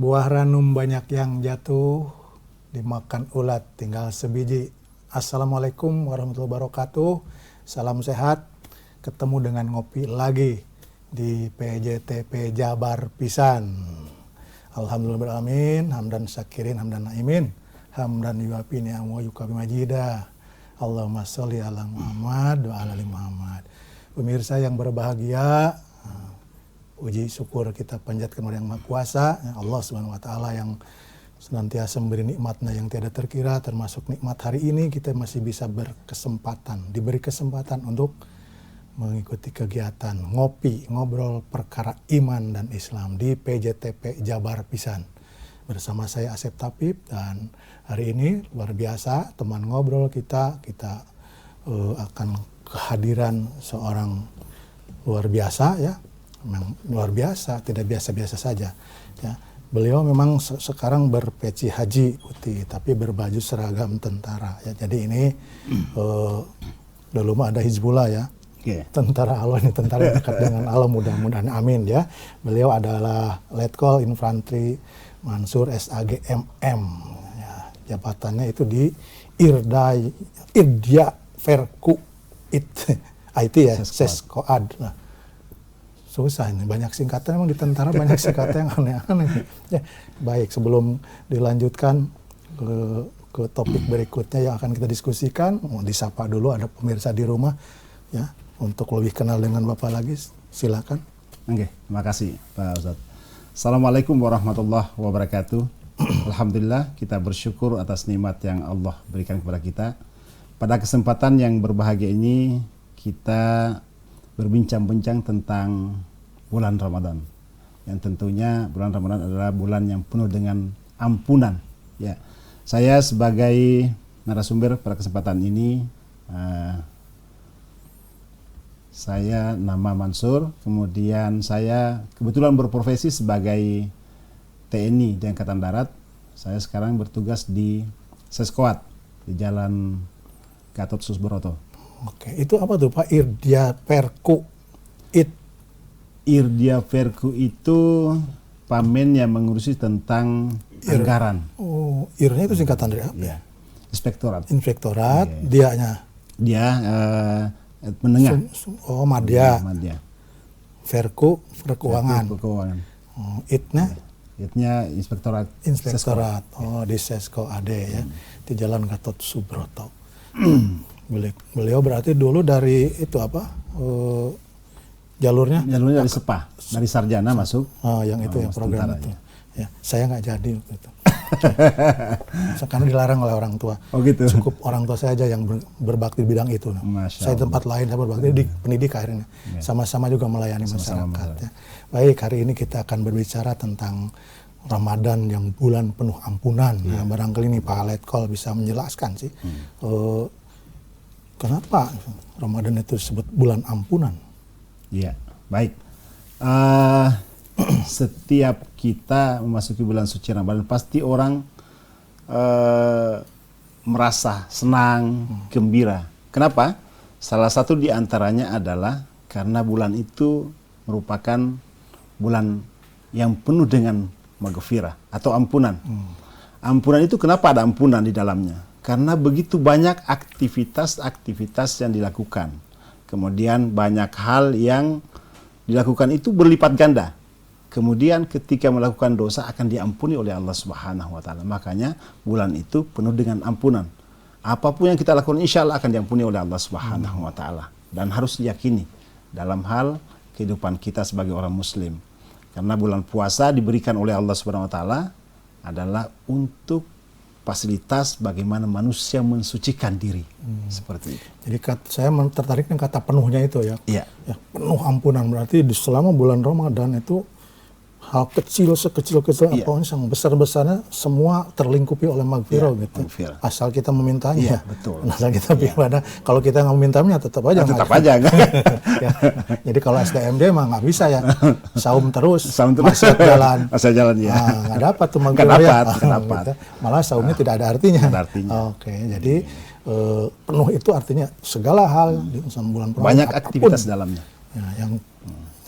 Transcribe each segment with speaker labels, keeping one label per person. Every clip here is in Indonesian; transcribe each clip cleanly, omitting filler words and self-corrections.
Speaker 1: Buah ranum banyak yang jatuh, dimakan ulat tinggal sebiji. Assalamualaikum warahmatullahi wabarakatuh. Salam sehat. Ketemu dengan ngopi lagi di PJTP Jabar Pisan. Alhamdulillahirrahmanirrahim. Hamdan syakirin, hamdan naimin. Hamdan yuafi ni'am wa yukabi majidah. Allahumma sholli ala Muhammad wa ala ali Muhammad. Pemirsa yang berbahagia, puji syukur kita panjatkan kepada Yang Maha Kuasa, Allah Subhanahu wa taala yang senantiasa memberi nikmatnya yang tiada terkira, termasuk nikmat hari ini kita masih bisa diberi kesempatan untuk mengikuti kegiatan ngopi, ngobrol perkara iman dan Islam di PJTP Jabar Pisan. Bersama saya Asep Tapib, dan hari ini luar biasa teman ngobrol kita akan kehadiran seorang luar biasa ya. Memang luar biasa, tidak biasa-biasa saja ya. Beliau memang sekarang berpeci haji putih tapi berbaju seragam tentara ya. Jadi ini dulu mah ada Hizbullah ya. Tentara Allah ini, tentara dekat dengan Allah, mudah-mudahan amin ya. Beliau adalah Letkol Infanteri Mansur SAG MM ya. Jabatannya itu di Irdia Verku IT ya, Seskoad. Nah, susah ini, banyak singkatan, emang di tentara banyak singkatan yang aneh-aneh. Ya, baik, sebelum dilanjutkan ke topik berikutnya yang akan kita diskusikan, mau disapa dulu, ada pemirsa di rumah ya, untuk lebih kenal dengan Bapak lagi, silakan.
Speaker 2: Oke, terima kasih Pak Ustadz. Assalamualaikum warahmatullahi wabarakatuh. Alhamdulillah, kita bersyukur atas nikmat yang Allah berikan kepada kita. Pada kesempatan yang berbahagia ini, kita berbincang-bincang tentang bulan Ramadan, yang tentunya bulan Ramadan adalah bulan yang penuh dengan ampunan. Ya, saya sebagai narasumber pada kesempatan ini, saya nama Mansur, kemudian saya kebetulan berprofesi sebagai TNI di Angkatan Darat. Saya sekarang bertugas di Seskoad di Jalan Gatot Subroto.
Speaker 1: Oke, itu apa tuh Pak? Irdia Verku
Speaker 2: Irdia Verku itu pamen yang mengurusi tentang anggaran.
Speaker 1: Oh, IR-nya itu singkatan dari apa?
Speaker 2: Ya. Inspektorat.
Speaker 1: Dianya.
Speaker 2: Dia menengah.
Speaker 1: Oh, Madya.
Speaker 2: Madya.
Speaker 1: Verku Keuangan. Oh,
Speaker 2: Itnya Inspektorat.
Speaker 1: Oh, di Sesko AD ya, di Jalan Gatot Subroto. Beliau berarti dulu dari itu apa? Jalurnya
Speaker 2: dari SEPA, dari sarjana masuk.
Speaker 1: Oh, yang itu yang program itu. Ya, saya nggak jadi waktu itu. Karena dilarang oleh orang tua.
Speaker 2: Oh gitu.
Speaker 1: Cukup orang tua saya aja yang berbakti di bidang itu. Saya tempat lain saya berbakti di pendidik akhirnya. Sama-sama juga melayani masyarakat. Ya. Baik, hari ini kita akan berbicara tentang Ramadan yang bulan penuh ampunan. Nah, barangkali ini Pak Letkol bisa menjelaskan sih. Kenapa Ramadan itu disebut bulan ampunan?
Speaker 2: Iya, baik. Setiap kita memasuki bulan suci Ramadan, pasti orang merasa senang, gembira. Kenapa? Salah satu di antaranya adalah karena bulan itu merupakan bulan yang penuh dengan maghfirah atau ampunan. Ampunan itu kenapa ada ampunan di dalamnya? Karena begitu banyak aktivitas-aktivitas yang dilakukan. Kemudian banyak hal yang dilakukan itu berlipat ganda. Kemudian ketika melakukan dosa akan diampuni oleh Allah Subhanahu wa taala. Makanya bulan itu penuh dengan ampunan. Apapun yang kita lakukan insya Allah akan diampuni oleh Allah Subhanahu wa taala. Dan harus diyakini dalam hal kehidupan kita sebagai orang muslim. Karena bulan puasa diberikan oleh Allah Subhanahu wa taala adalah untuk fasilitas bagaimana manusia mensucikan diri. Seperti itu.
Speaker 1: Jadi saya tertarik dengan kata penuhnya itu ya.
Speaker 2: Iya.
Speaker 1: Ya, penuh ampunan, berarti selama bulan Ramadan itu hal kecil sekecil-kecil apapun yang besar-besarnya semua terlingkupi oleh maghfirah gitu. Maghfirah. Asal kita memintanya.
Speaker 2: Iya, betul.
Speaker 1: Asal kita beribadah. Kalau kita nggak memintanya tetap aja.
Speaker 2: Ya.
Speaker 1: Jadi kalau SDMD mah nggak bisa ya. Saum terus. Masih jalan.
Speaker 2: Masih jalan ya.
Speaker 1: Nggak dapat tuh maghfirah.
Speaker 2: Nggak dapat.
Speaker 1: Gitu. Malah saumnya tidak ada artinya.
Speaker 2: Ada artinya.
Speaker 1: Oke, jadi penuh itu artinya segala hal di bulan Ramadan.
Speaker 2: Banyak aktivitas dalamnya.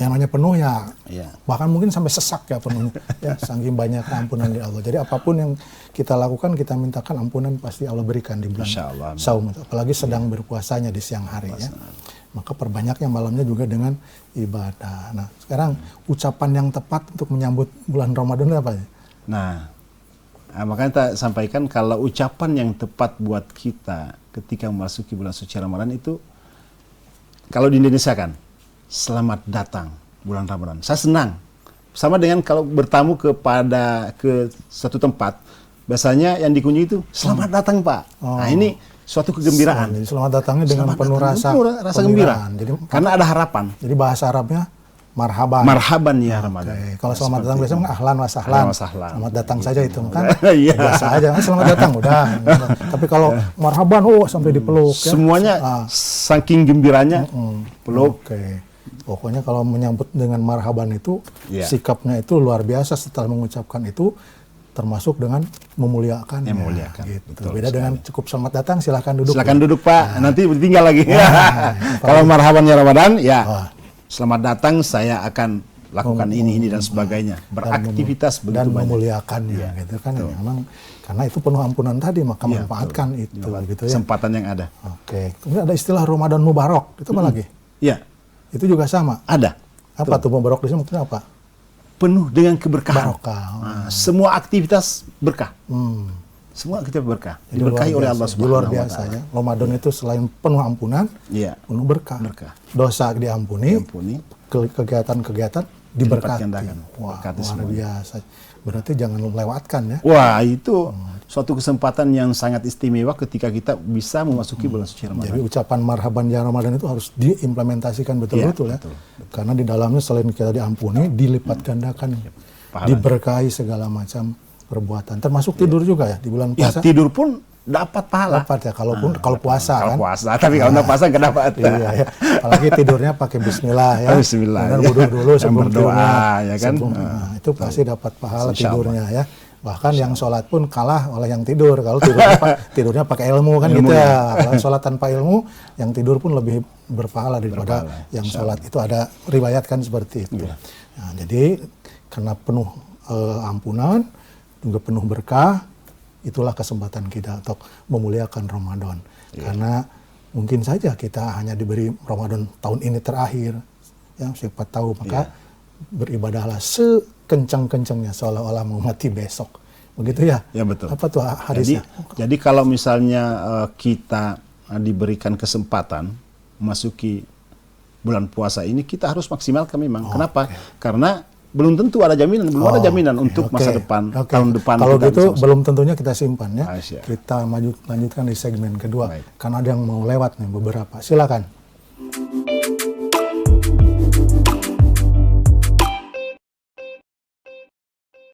Speaker 1: Ya, Yang namanya penuh ya,
Speaker 2: Iya.
Speaker 1: bahkan mungkin sampai sesak ya penuhnya. Ya, saking banyak ampunan dari Allah. Jadi apapun yang kita lakukan, kita mintakan ampunan, pasti Allah berikan di bulan
Speaker 2: Insya Allah.
Speaker 1: saum. Apalagi sedang berpuasanya di siang hari ya. Maka perbanyaknya malamnya juga dengan ibadah. Nah, sekarang ucapan yang tepat untuk menyambut bulan Ramadan itu apa?
Speaker 2: Nah, makanya kita sampaikan kalau ucapan yang tepat buat kita ketika memasuki bulan suci Ramadan itu, kalau di Indonesia kan, selamat datang bulan Ramadan. Saya senang. Sama dengan kalau bertamu ke suatu tempat, biasanya yang dikunjungi itu, selamat datang Pak. Nah ini suatu kegembiraan.
Speaker 1: Jadi selamat datangnya dengan
Speaker 2: Selamat
Speaker 1: penuh
Speaker 2: datang,
Speaker 1: rasa,
Speaker 2: rasa gembira.
Speaker 1: Jadi,
Speaker 2: Karena ada harapan.
Speaker 1: jadi bahasa Arabnya marhaban.
Speaker 2: Marhaban ya Ramadan.
Speaker 1: Oke. Kalau selamat datang biasanya ahlan wa sahlan.
Speaker 2: Ahlan wa sahlan.
Speaker 1: Selamat datang saja itu kan.
Speaker 2: Iya.
Speaker 1: Biasa aja, selamat datang udah. Tapi kalau marhaban sampai dipeluk ya.
Speaker 2: Semuanya saking gembiranya peluk.
Speaker 1: Oke. Pokoknya kalau menyambut dengan marhaban itu
Speaker 2: Iya.
Speaker 1: sikapnya itu luar biasa setelah mengucapkan itu, termasuk dengan memuliakan.
Speaker 2: Memuliakan,
Speaker 1: Gitu.
Speaker 2: betul
Speaker 1: Beda dengan cukup selamat datang, silahkan duduk.
Speaker 2: Silakan duduk Pak, nanti tinggal lagi. Kalau marhaban ya Ramadan, ya selamat datang, saya akan lakukan ini dan sebagainya. Beraktivitas
Speaker 1: dan
Speaker 2: begitu banyak.
Speaker 1: memuliakannya gitu kan. Memang karena itu penuh ampunan tadi, maka
Speaker 2: Iya,
Speaker 1: manfaatkan itu gitu ya.
Speaker 2: Kesempatan yang ada.
Speaker 1: Oke. Kemudian ada istilah Ramadan Mubarak. Itu apa lagi?
Speaker 2: Ya,
Speaker 1: Itu juga sama.
Speaker 2: ada.
Speaker 1: Apa tuh Mubarak di sini maksudnya apa?
Speaker 2: Penuh dengan keberkahan.
Speaker 1: Barokah.
Speaker 2: Nah, semua aktivitas berkah.
Speaker 1: Hmm.
Speaker 2: Semua aktivitas berkah.
Speaker 1: Jadi
Speaker 2: Diberkahi oleh
Speaker 1: luar
Speaker 2: Allah
Speaker 1: biasa.
Speaker 2: Subhanahu
Speaker 1: Luar
Speaker 2: wa
Speaker 1: biasa
Speaker 2: Ta'ala.
Speaker 1: ya. Ramadan itu selain penuh ampunan,
Speaker 2: Iya.
Speaker 1: penuh berkah.
Speaker 2: Berkah.
Speaker 1: Dosa diampuni,
Speaker 2: Diampuni.
Speaker 1: kegiatan-kegiatan diberkati.
Speaker 2: gandakan.
Speaker 1: Wah,
Speaker 2: Berkati
Speaker 1: luar
Speaker 2: semuanya.
Speaker 1: biasa. Berarti jangan lewatkan ya.
Speaker 2: Wah, itu suatu kesempatan yang sangat istimewa ketika kita bisa memasuki bulan suci Ramadan.
Speaker 1: Jadi ucapan marhaban ya Ramadan itu harus diimplementasikan betul-betul ya.
Speaker 2: betul.
Speaker 1: Karena di dalamnya selain kita diampuni, dilipat gandakan.
Speaker 2: Pahala.
Speaker 1: Diberkahi segala macam perbuatan. Termasuk tidur juga ya di bulan
Speaker 2: Ya,
Speaker 1: puasa.
Speaker 2: tidur pun dapat pahala.
Speaker 1: Dapat ya, kalau puasa
Speaker 2: Kalau
Speaker 1: kan.
Speaker 2: puasa, tapi kalau nggak puasa nggak dapat.
Speaker 1: Iya, ya. Apalagi tidurnya pakai bismillah ya.
Speaker 2: Bismillah,
Speaker 1: Kemudian
Speaker 2: ya.
Speaker 1: wudhu dulu
Speaker 2: Dan
Speaker 1: sebelum
Speaker 2: berdoa,
Speaker 1: tidurnya.
Speaker 2: ya kan?
Speaker 1: Nah, itu pasti dapat pahala
Speaker 2: Insya Allah.
Speaker 1: tidurnya ya. Bahkan yang sholat pun kalah oleh yang tidur. Kalau tidurnya pakai ilmu kan
Speaker 2: Ilmu,
Speaker 1: gitu ya. Kalau sholat tanpa ilmu, yang tidur pun lebih berpahala daripada yang sholat. Itu ada riwayat kan seperti itu.
Speaker 2: Iya.
Speaker 1: Nah, jadi karena penuh ampunan, juga penuh berkah, itulah kesempatan kita untuk memuliakan Ramadan. Karena mungkin saja kita hanya diberi Ramadan tahun ini terakhir, ya siapa tahu, maka beribadahlah sekencang-kencangnya seolah-olah mau mati besok. Begitu ya?
Speaker 2: Ya, betul.
Speaker 1: Apa tuh hadisnya?
Speaker 2: Jadi kalau misalnya kita diberikan kesempatan memasuki bulan puasa ini, kita harus maksimalkan memang. Kenapa? Karena belum tentu ada jaminan, belum ada jaminan untuk masa depan, tahun depan.
Speaker 1: Kalau
Speaker 2: kita
Speaker 1: gitu
Speaker 2: bisa
Speaker 1: belum tentunya kita simpan ya.
Speaker 2: Ah, siap.
Speaker 1: Kita lanjutkan di segmen kedua.
Speaker 2: Baik.
Speaker 1: Karena ada yang mau lewat nih beberapa. Silakan.